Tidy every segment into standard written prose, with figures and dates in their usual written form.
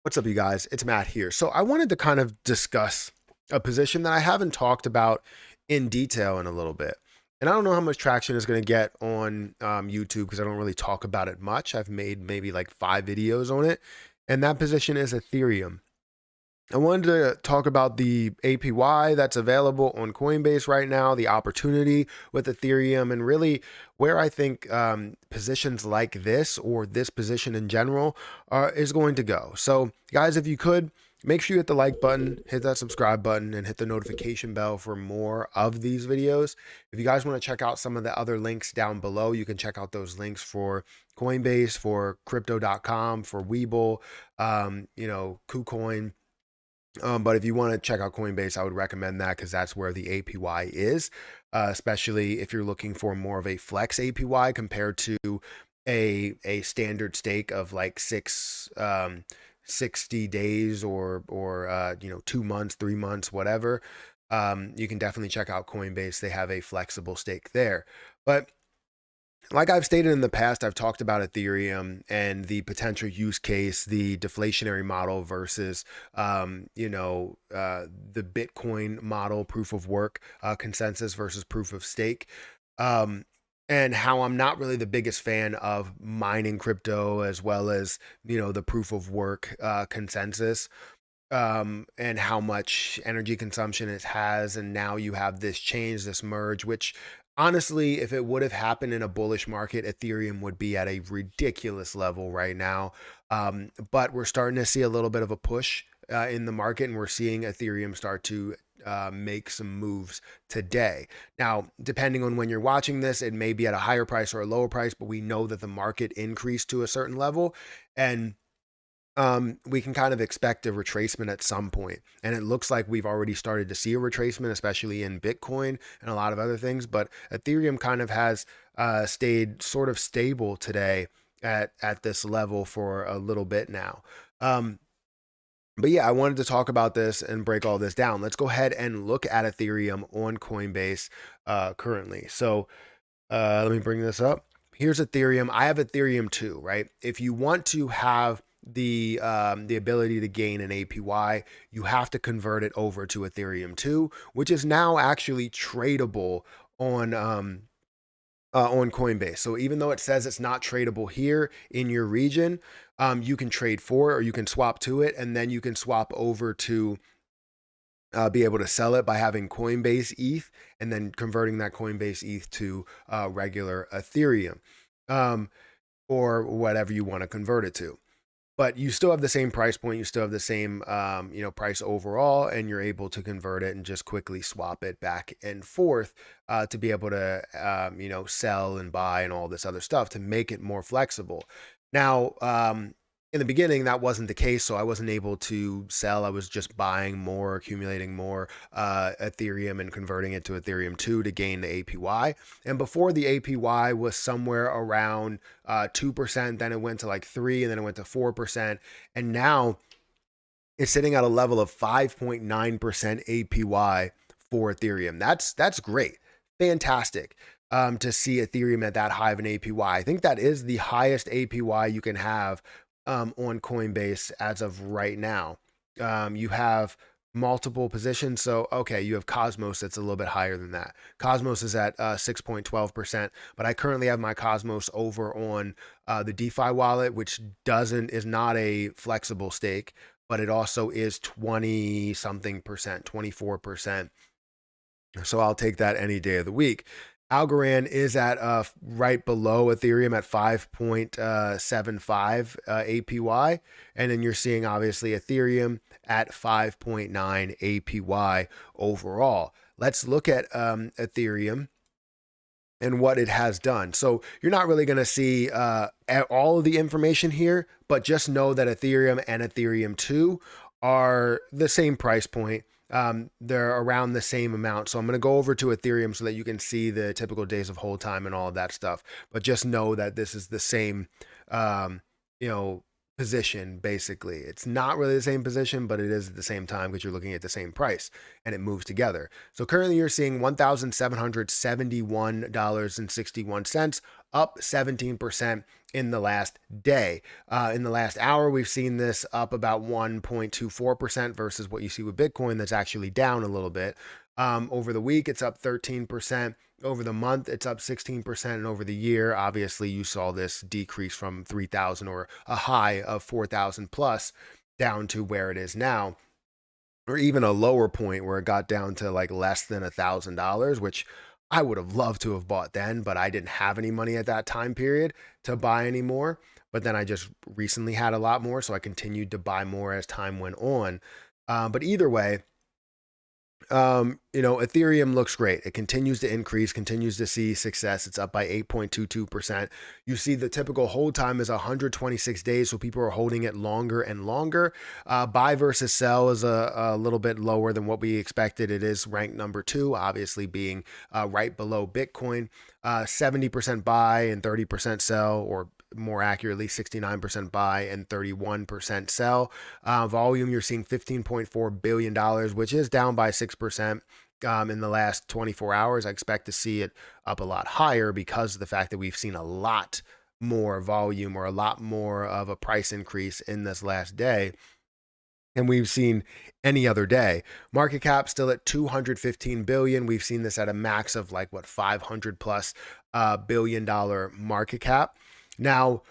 What's up, you guys? It's Matt here. So I wanted to kind of discuss a position that I haven't talked about in detail in a little bit. And I don't know how much traction is going to get on YouTube because I don't really talk about it much. I've made maybe like 5 videos on it. And that position is Ethereum. I wanted to talk about the APY that's available on Coinbase right now, the opportunity with Ethereum, and really where I think positions like this or this position in general is going to go. So, guys, if you could, make sure you hit the like button, hit that subscribe button, and hit the notification bell for more of these videos. If you guys want to check out some of the other links down below, you can check out those links for Coinbase, for crypto.com, for Webull, KuCoin. But if you want to check out Coinbase, I would recommend that because that's where the APY is, especially if you're looking for more of a flex APY compared to a standard stake of like 60 days or 2 months, 3 months, whatever. You can definitely check out Coinbase. They have a flexible stake there. But like I've stated in the past, I've talked about Ethereum and the potential use case, the deflationary model versus, the Bitcoin model, proof of work, consensus versus proof of stake. Um, and how I'm not really the biggest fan of mining crypto as well as, the proof of work consensus, and how much energy consumption it has. And now you have this change, this merge, which honestly, if it would have happened in a bullish market, Ethereum would be at a ridiculous level right now. But we're starting to see a little bit of a push in the market, and we're seeing Ethereum start to make some moves today. Now, depending on when you're watching this, it may be at a higher price or a lower price, but we know that the market increased to a certain level. And we can kind of expect a retracement at some point. And it looks like we've already started to see a retracement, especially in Bitcoin and a lot of other things. But Ethereum kind of has stayed sort of stable today at this level for a little bit now. Um, but yeah, I wanted to talk about this and break all this down. Let's go ahead and look at Ethereum on Coinbase currently. So let me bring this up. Here's Ethereum. I have Ethereum too, right? If you want to have the ability to gain an APY, you have to convert it over to Ethereum 2, which is now actually tradable on on Coinbase. So even though it says it's not tradable here in your region, you can trade for it or you can swap to it, and then you can swap over to be able to sell it by having Coinbase ETH and then converting that Coinbase ETH to regular Ethereum, um, or whatever you want to convert it to. But you still have the same price point. You still have the same, price overall, and you're able to convert it and just quickly swap it back and forth to be able to, sell and buy and all this other stuff to make it more flexible. Now, in the beginning, that wasn't the case, so I wasn't able to sell. I was just buying more, accumulating more Ethereum and converting it to Ethereum 2 to gain the APY. And before the APY was somewhere around 2%, then it went to like 3, and then it went to 4. And now it's sitting at a level of 5.9% APY for Ethereum. That's great. Fantastic. To see Ethereum at that high of an APY. I think that is the highest APY you can have on Coinbase as of right now. You have multiple positions. So, okay, you have Cosmos that's a little bit higher than that. Cosmos is at 6.12%, but I currently have my Cosmos over on the DeFi wallet, which is not a flexible stake, but it also is 20 something percent, 24%. So I'll take that any day of the week. Algorand is at right below Ethereum at 5.75 APY. And then you're seeing obviously Ethereum at 5.9 APY overall. Let's look at Ethereum and what it has done. So you're not really going to see all of the information here, but just know that Ethereum and Ethereum 2 are the same price point. They're around the same amount. So I'm going to go over to Ethereum so that you can see the typical days of hold time and all of that stuff. But just know that this is the same, um, you know, position. Basically, it's not really the same position, but it is at the same time because you're looking at the same price and it moves together. So currently you're seeing $1,771.61, up 17% in the last day. In the last hour, we've seen this up about 1.24% versus what you see with Bitcoin, that's actually down a little bit. Over the week, it's up 13%. Over the month, it's up 16%. And over the year, obviously, you saw this decrease from 3,000 or a high of 4,000 plus down to where it is now, or even a lower point where it got down to like less than $1,000, which I would have loved to have bought then, but I didn't have any money at that time period to buy any more. But then I just recently had a lot more, so I continued to buy more as time went on. But either way, Ethereum looks great. It continues to increase, continues to see success. It's up by 8.22%. You see the typical hold time is 126 days, so people are holding it longer and longer. Buy versus sell is a little bit lower than what we expected. It is ranked number 2, obviously being right below Bitcoin. 70% buy and 30% sell, or more accurately, 69% buy and 31% sell. Volume, you're seeing $15.4 billion, which is down by 6% in the last 24 hours. I expect to see it up a lot higher because of the fact that we've seen a lot more volume or a lot more of a price increase in this last day and we've seen any other day. Market cap still at 215 billion. We've seen this at a max of like what, 500 plus $1 billion market cap. Now,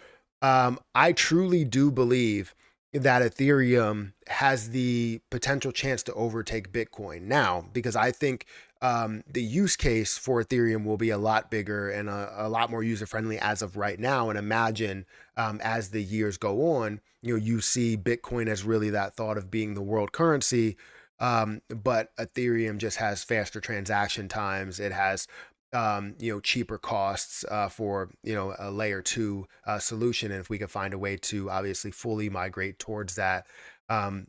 I truly do believe that Ethereum has the potential chance to overtake Bitcoin now, because I think the use case for Ethereum will be a lot bigger and a lot more user friendly as of right now. And imagine as the years go on, you see Bitcoin as really that thought of being the world currency. But Ethereum just has faster transaction times. It has cheaper costs for a layer 2 solution, and if we can find a way to obviously fully migrate towards that, then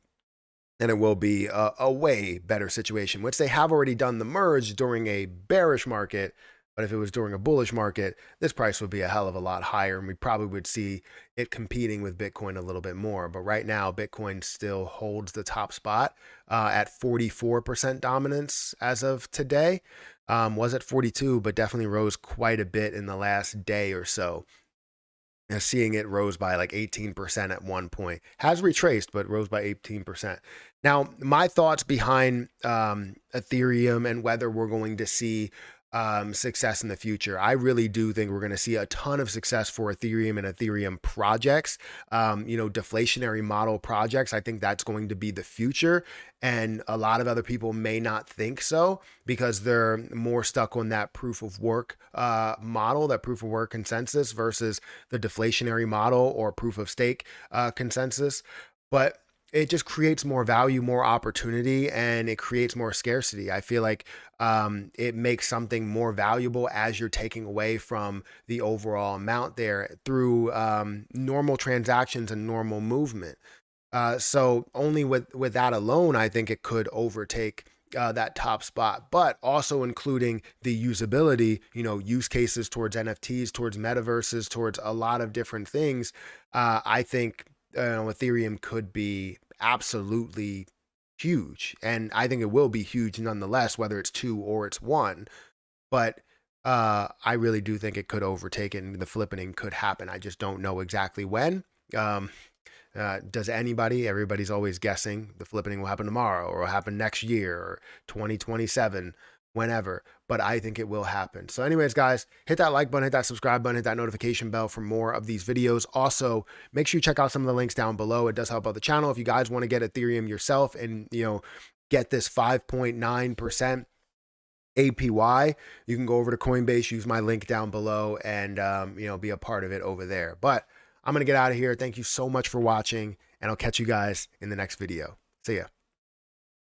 it will be a way better situation, which they have already done the merge during a bearish market. But if it was during a bullish market, this price would be a hell of a lot higher, and we probably would see it competing with Bitcoin a little bit more. But right now, Bitcoin still holds the top spot at 44% dominance as of today. Was at 42, but definitely rose quite a bit in the last day or so. Seeing it rose by like 18% at one point. Has retraced, but rose by 18%. Now, my thoughts behind Ethereum and whether we're going to see success in the future. I really do think we're going to see a ton of success for Ethereum and Ethereum projects, deflationary model projects. I think that's going to be the future. And a lot of other people may not think so because they're more stuck on that proof of work model, that proof of work consensus versus the deflationary model or proof of stake consensus. But it just creates more value, more opportunity, and it creates more scarcity. I feel like it makes something more valuable as you're taking away from the overall amount there through normal transactions and normal movement. So only with that alone, I think it could overtake that top spot, but also including the usability, use cases towards NFTs, towards metaverses, towards a lot of different things. I think Ethereum could be absolutely huge, and I think it will be huge nonetheless, whether it's 2 or it's 1. But I really do think it could overtake it, and the flipping could happen. I just don't know exactly when. Does anybody? Everybody's always guessing the flipping will happen tomorrow or will happen next year or 2027, whenever. But I think it will happen. So anyways, guys, hit that like button, hit that subscribe button, hit that notification bell for more of these videos. Also, make sure you check out some of the links down below. It does help out the channel. If you guys want to get Ethereum yourself and, get this 5.9% APY, you can go over to Coinbase, use my link down below, and be a part of it over there. But I'm going to get out of here. Thank you so much for watching, and I'll catch you guys in the next video. See ya.